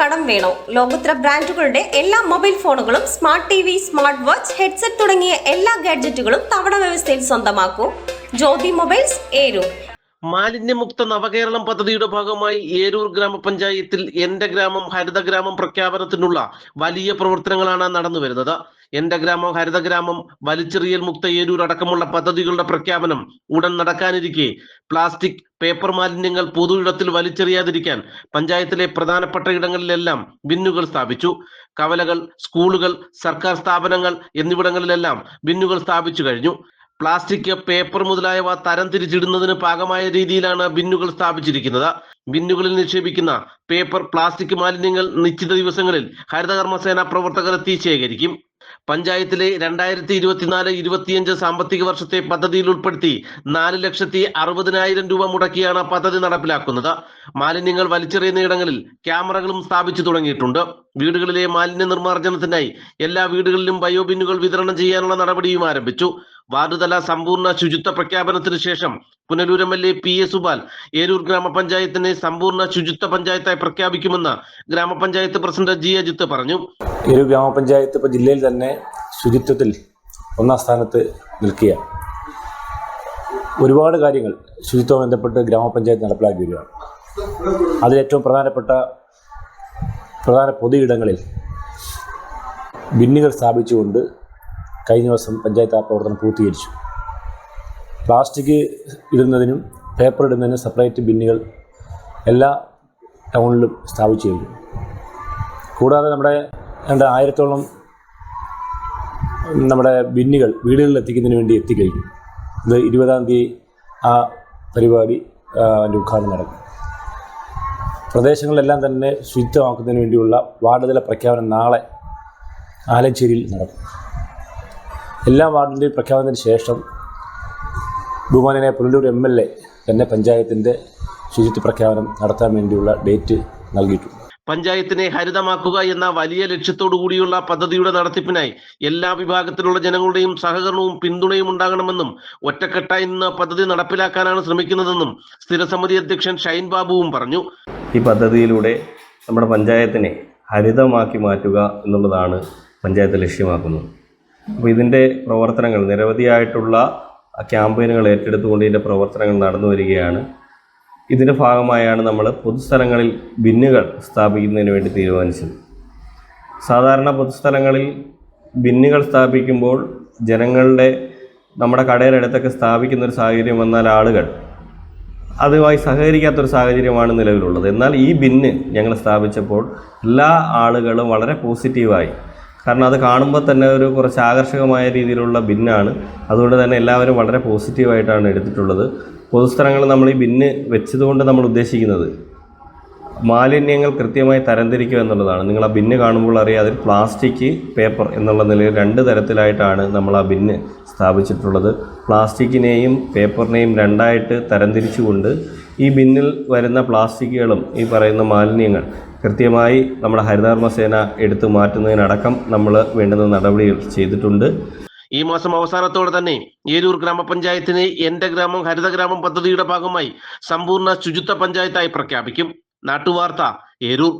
കടം വേണോ? ലോകോത്തര ബ്രാൻഡുകളുടെ എല്ലാ മൊബൈൽ ഫോണുകളും smart TV, smart watch, headset തുടങ്ങിയ എല്ലാ ഗാഡ്ജറ്റുകളും തവണ വ്യവസ്ഥയിൽ സ്വന്തമാക്കൂ. ജ്യോതി മൊബൈൽസ്, ഏരൂർ. മാലിന്യമുക്ത നവകേരളം പദ്ധതിയുടെ ഭാഗമായി ഏരൂർ ഗ്രാമപഞ്ചായത്തിൽ എന്റെ ഗ്രാമം ഹരിതഗ്രാമം പ്രഖ്യാപനത്തിനുള്ള വലിയ പ്രവർത്തനങ്ങളാണ് നടന്നു വരുന്നത്. എന്റെ ഗ്രാമം ഹരിതഗ്രാമം, വലിച്ചെറിയൽ മുക്ത ഏരൂർ അടക്കമുള്ള പദ്ധതികളുടെ പ്രഖ്യാപനം ഉടൻ നടക്കാനിരിക്കെ പ്ലാസ്റ്റിക്, പേപ്പർ മാലിന്യങ്ങൾ പൊതു ഇടത്തിൽ വലിച്ചെറിയാതിരിക്കാൻ പഞ്ചായത്തിലെ പ്രധാനപ്പെട്ട ഇടങ്ങളിലെല്ലാം ബിന്നുകൾ സ്ഥാപിച്ചു. കവലകൾ, സ്കൂളുകൾ, സർക്കാർ സ്ഥാപനങ്ങൾ എന്നിവിടങ്ങളിലെല്ലാം ബിന്നുകൾ സ്ഥാപിച്ചു കഴിഞ്ഞു. പ്ലാസ്റ്റിക്, പേപ്പർ മുതലായവ തരം തിരിച്ചിടുന്നതിന് പാകമായ രീതിയിലാണ് ബിന്നുകൾ സ്ഥാപിച്ചിരിക്കുന്നത്. ബിന്നുകളിൽ നിക്ഷേപിക്കുന്ന പേപ്പർ, പ്ലാസ്റ്റിക് മാലിന്യങ്ങൾ നിശ്ചിത ദിവസങ്ങളിൽ ഹരിതകർമ്മസേന പ്രവർത്തകരെത്തി ശേഖരിക്കും. പഞ്ചായത്തിലെ 2024-25 സാമ്പത്തിക വർഷത്തെ പദ്ധതിയിൽ ഉൾപ്പെടുത്തി 4,60,000 രൂപ മുടക്കിയാണ് പദ്ധതി നടപ്പിലാക്കുന്നത്. മാലിന്യങ്ങൾ വലിച്ചെറിയുന്ന ഇടങ്ങളിൽ ക്യാമറകളും സ്ഥാപിച്ചു തുടങ്ങിയിട്ടുണ്ട്. വീടുകളിലെ മാലിന്യ നിർമ്മാർജ്ജനത്തിനായി എല്ലാ വീടുകളിലും ബയോ ബിന്നുകൾ വിതരണം ചെയ്യാനുള്ള നടപടിയും ആരംഭിച്ചു. വാർഡുതല സമ്പൂർണ്ണ ശുചിത്വ പ്രഖ്യാപനത്തിന് ശേഷം പുനലൂർ MLA PA സുബാൽ ഏരൂർ ഗ്രാമപഞ്ചായത്തിനെ സമ്പൂർണ്ണ ശുചിത്വ പഞ്ചായത്തായി പ്രഖ്യാപിക്കുമെന്ന് ഗ്രാമപഞ്ചായത്ത് പ്രസിഡന്റ് G അജിത്ത് പറഞ്ഞു. ഏരൂർ ഗ്രാമപഞ്ചായത്ത് ഇപ്പോൾ ജില്ലയിൽ തന്നെ ശുചിത്വത്തിൽ ഒന്നാം സ്ഥാനത്ത് നിൽക്കുക. ഒരുപാട് കാര്യങ്ങൾ ശുചിത്വം ബന്ധപ്പെട്ട് ഗ്രാമപഞ്ചായത്ത് നടപ്പിലാക്കി വരികയാണ്. അതിലേറ്റവും പ്രധാന പൊതു ഇടങ്ങളിൽ ബിന്നുകൾ സ്ഥാപിച്ചുകൊണ്ട് കഴിഞ്ഞ ദിവസം പഞ്ചായത്ത് ആ പ്രവർത്തനം പൂർത്തീകരിച്ചു. പ്ലാസ്റ്റിക് ഇടുന്നതിനും പേപ്പർ ഇടുന്നതിനും സെപ്പറേറ്റ് ബിന്നുകൾ എല്ലാ ടൗണിലും സ്ഥാപിച്ചു കഴിഞ്ഞു. കൂടാതെ നമ്മുടെ 1000-ഓളം നമ്മുടെ ബിന്നുകൾ വീടുകളിൽ എത്തിക്കുന്നതിന് വേണ്ടി എത്തിക്കഴിഞ്ഞു. ഇത് 20-ാം തീയതി ആ പരിപാടി ഉദ്ഘാടനം നടക്കും. പ്രദേശങ്ങളിലെല്ലാം തന്നെ ശുചിത്വമാക്കുന്നതിന് വേണ്ടിയുള്ള വാർഡുതല പ്രഖ്യാപനം നാളെ ആലഞ്ചേരിയിൽ നടക്കും. എല്ലാ വാർഡിൻ്റെയും പ്രഖ്യാപനത്തിന് ശേഷം ബഹുമാനനായ പുനലൂർ MLA തന്നെ പഞ്ചായത്തിൻ്റെ ശുചിത്വ പ്രഖ്യാപനം നടത്താൻ വേണ്ടിയുള്ള ഡേറ്റ് നൽകിയിട്ടുണ്ട്. പഞ്ചായത്തിനെ ഹരിതമാക്കുക എന്ന വലിയ ലക്ഷ്യത്തോടു കൂടിയുള്ള പദ്ധതിയുടെ നടത്തിപ്പിനായി എല്ലാ വിഭാഗത്തിലുള്ള ജനങ്ങളുടെയും സഹകരണവും പിന്തുണയും ഉണ്ടാകണമെന്നും ഒറ്റക്കെട്ടായി നിന്ന് പദ്ധതി നടപ്പിലാക്കാനാണ് ശ്രമിക്കുന്നതെന്നും സ്ഥിരസമിതി അധ്യക്ഷൻ ഷൈൻ ബാബുവും പറഞ്ഞു. ഈ പദ്ധതിയിലൂടെ നമ്മുടെ പഞ്ചായത്തിനെ ഹരിതമാക്കി മാറ്റുക എന്നുള്ളതാണ് പഞ്ചായത്ത് ലക്ഷ്യമാക്കുന്നത്. അപ്പോൾ ഇതിൻ്റെ പ്രവർത്തനങ്ങൾ നിരവധിയായിട്ടുള്ള ക്യാമ്പയിനുകൾ ഏറ്റെടുത്തുകൊണ്ട് ഇതിൻ്റെ പ്രവർത്തനങ്ങൾ നടന്നു വരികയാണ്. ഇതിൻ്റെ ഭാഗമായാണ് നമ്മൾ പൊതുസ്ഥലങ്ങളിൽ ബിന്നുകൾ സ്ഥാപിക്കുന്നതിന് വേണ്ടി തീരുമാനിച്ചത്. സാധാരണ പൊതുസ്ഥലങ്ങളിൽ ബിന്നുകൾ സ്ഥാപിക്കുമ്പോൾ നമ്മുടെ കടയുടെ അടുത്തൊക്കെ സ്ഥാപിക്കുന്നൊരു സാഹചര്യം വന്നാൽ ആളുകൾ അതുമായി സഹകരിക്കാത്തൊരു സാഹചര്യമാണ് നിലവിലുള്ളത്. എന്നാൽ ഈ ബിന്ന് ഞങ്ങൾ സ്ഥാപിച്ചപ്പോൾ എല്ലാ ആളുകളും വളരെ പോസിറ്റീവായി. കാരണം അത് കാണുമ്പോൾ തന്നെ കുറച്ച് ആകർഷകമായ രീതിയിലുള്ള ബിന്നാണ്. അതുകൊണ്ട് തന്നെ എല്ലാവരും വളരെ പോസിറ്റീവായിട്ടാണ് എടുത്തിട്ടുള്ളത്. പൊതുസ്ഥലങ്ങളിൽ നമ്മൾ ഈ ബിന്ന് വെച്ചതുകൊണ്ട് നമ്മൾ ഉദ്ദേശിക്കുന്നത് മാലിന്യങ്ങൾ കൃത്യമായി തരംതിരിക്കുക എന്നുള്ളതാണ്. നിങ്ങൾ ആ ബിന്ന് കാണുമ്പോൾ അറിയാം, അതിൽ പ്ലാസ്റ്റിക്, പേപ്പർ എന്നുള്ള നിലയിൽ 2 തരത്തിലായിട്ടാണ് നമ്മൾ ആ ബിന്ന് സ്ഥാപിച്ചിട്ടുള്ളത്. പ്ലാസ്റ്റിക്കിനെയും പേപ്പറിനെയും 2ആയിട്ട് തരംതിരിച്ചുകൊണ്ട് ഈ ബിന്നിൽ വരുന്ന പ്ലാസ്റ്റിക്കുകളും ഈ പറയുന്ന മാലിന്യങ്ങൾ കൃത്യമായി നമ്മുടെ ഹരിതകർമ്മസേന എടുത്തു മാറ്റുന്നതിനടക്കം നമ്മൾ വേണ്ടുന്ന നടപടികൾ ചെയ്തിട്ടുണ്ട്. ഈ മാസം അവസാനത്തോടെ തന്നെ ഏരൂർ ഗ്രാമപഞ്ചായത്തിനെ എന്റെ ഗ്രാമം ഹരിതഗ്രാമം പദ്ധതിയുടെ ഭാഗമായി സമ്പൂർണ്ണ ശുചിത്വ പഞ്ചായത്തായി പ്രഖ്യാപിക്കും. നാട്ടുവാർത്ത, ഏരൂർ.